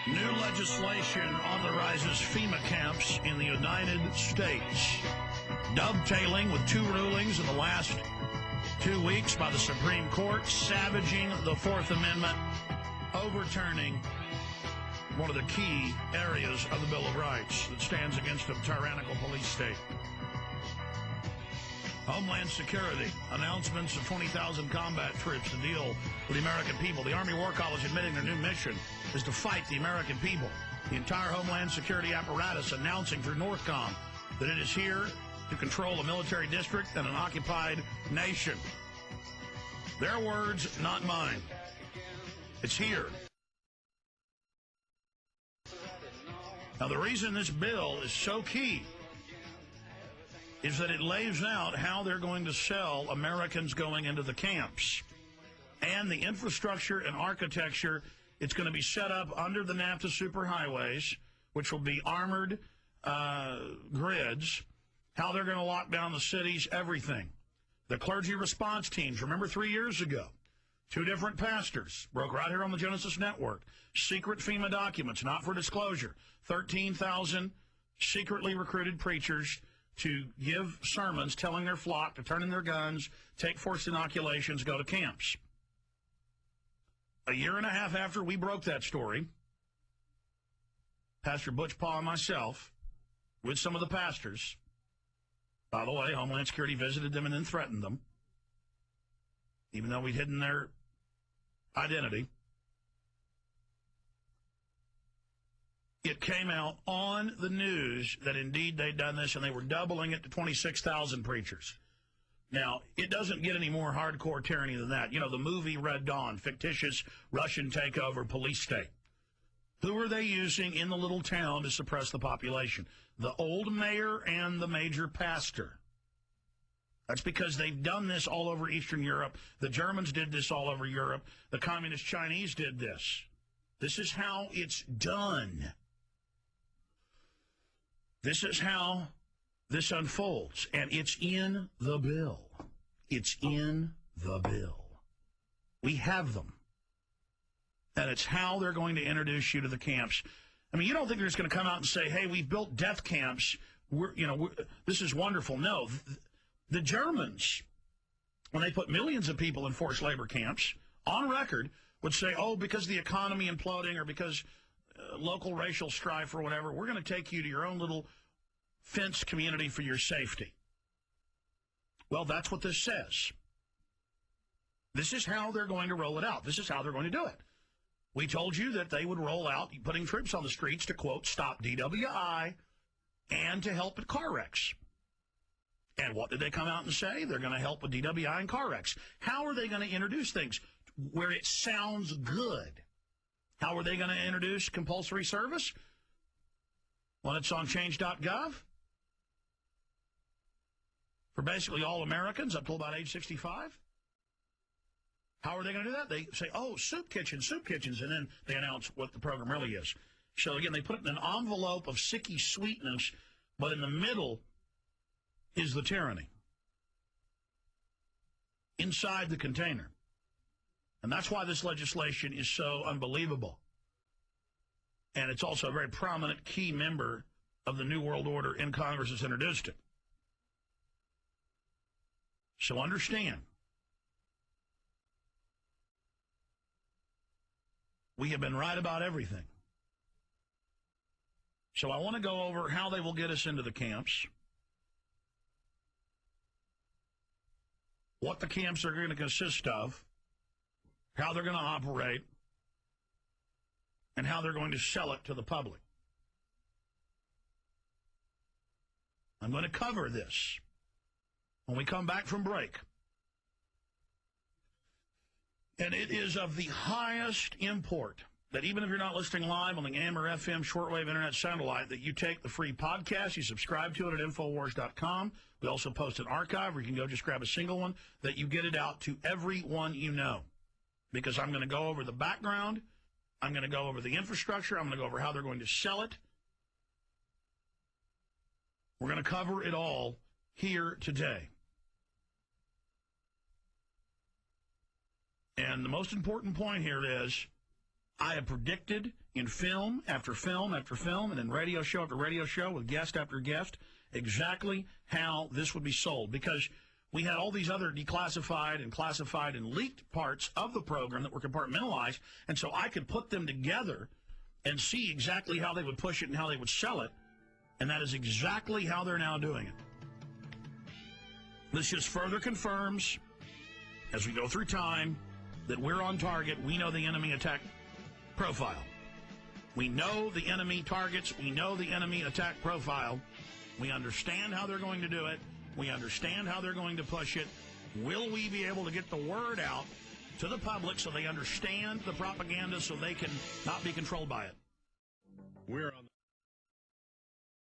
New legislation authorizes Fema camps in the United States, dovetailing with two rulings in the last 2 weeks by the Supreme Court, savaging the Fourth Amendment, overturning one of the key areas of the Bill of Rights that stands against a tyrannical police state. Homeland Security, announcements of 20,000 combat troops to deal with the American people. The Army War College admitting their new mission is to fight the American people. The entire Homeland Security apparatus announcing through NORTHCOM that it is here to control a military district and an occupied nation. Their words, not mine. It's here. Now, the reason this bill is so key is that it lays out how they're going to sell Americans going into the camps and the infrastructure and architecture. It's going to be set up under the NAFTA superhighways, which will be armored grids, how they're going to lock down the cities, everything. The clergy response teams, remember 3 years ago, 2 different pastors broke right here on the Genesis Network. Secret FEMA documents, not for disclosure. 13,000 secretly recruited preachers to give sermons telling their flock to turn in their guns, take forced inoculations, go to camps. A year and a half after we broke that story, Pastor Butch Paul and myself, with some of the pastors, by the way, Homeland Security visited them and then threatened them, even though we'd hidden their identity. It came out on the news that indeed they'd done this, and they were doubling it to 26,000 preachers. Now, it doesn't get any more hardcore tyranny than that. You know, the movie Red Dawn, fictitious Russian takeover police state. Who are they using in the little town to suppress the population? The old mayor and the major pastor. That's because they've done this all over Eastern Europe. The Germans did this all over Europe. The Communist Chinese did this. This is how it's done. This is how this unfolds, and it's in the bill. It's in the bill. We have them. And it's how they're going to introduce you to the camps. I mean, you don't think they're just going to come out and say, hey, we've built death camps. This is wonderful. No, the Germans, when they put millions of people in forced labor camps, on record, would say, oh, because of the economy imploding or because local racial strife or whatever, we're going to take you to your own little fenced community for your safety. Well, that's what this says. This is how they're going to roll it out. This is how they're going to do it. We told you that they would roll out putting troops on the streets to, quote, stop DWI and to help at car wrecks. And what did they come out and say? They're going to help with DWI and car wrecks. How are they going to introduce things where it sounds good? How are they going to introduce compulsory service? When it's on change.gov? For basically all Americans up to about age 65? How are they going to do that? They say, oh, soup kitchens, and then they announce what the program really is. So, again, they put it in an envelope of sicky sweetness, but in the middle is the tyranny. Inside the container. And that's why this legislation is so unbelievable. And it's also a very prominent key member of the New World Order in Congress that's introduced it. So understand, we have been right about everything. So I want to go over how they will get us into the camps, what the camps are going to consist of, how they're going to operate, and how they're going to sell it to the public. I'm going to cover this when we come back from break. And it is of the highest import that even if you're not listening live on the AM or FM shortwave internet satellite, that you take the free podcast, you subscribe to it at Infowars.com. We also post an archive where you can go just grab a single one, that you get it out to everyone you know. Because I'm going to go over the background, I'm going to go over the infrastructure, I'm going to go over how they're going to sell it. We're going to cover it all here today. And the most important point here is I have predicted in film after film after film and in radio show after radio show with guest after guest exactly how this would be sold, because we had all these other declassified and classified and leaked parts of the program that were compartmentalized, and so I could put them together and see exactly how they would push it and how they would sell it, and that is exactly how they're now doing it. This just further confirms, as we go through time, that we're on target. We know the enemy attack profile. We know the enemy targets. We know the enemy attack profile. We understand how they're going to do it. We understand how they're going to push it. Will we be able to get the word out to the public so they understand the propaganda so they can not be controlled by it? We're on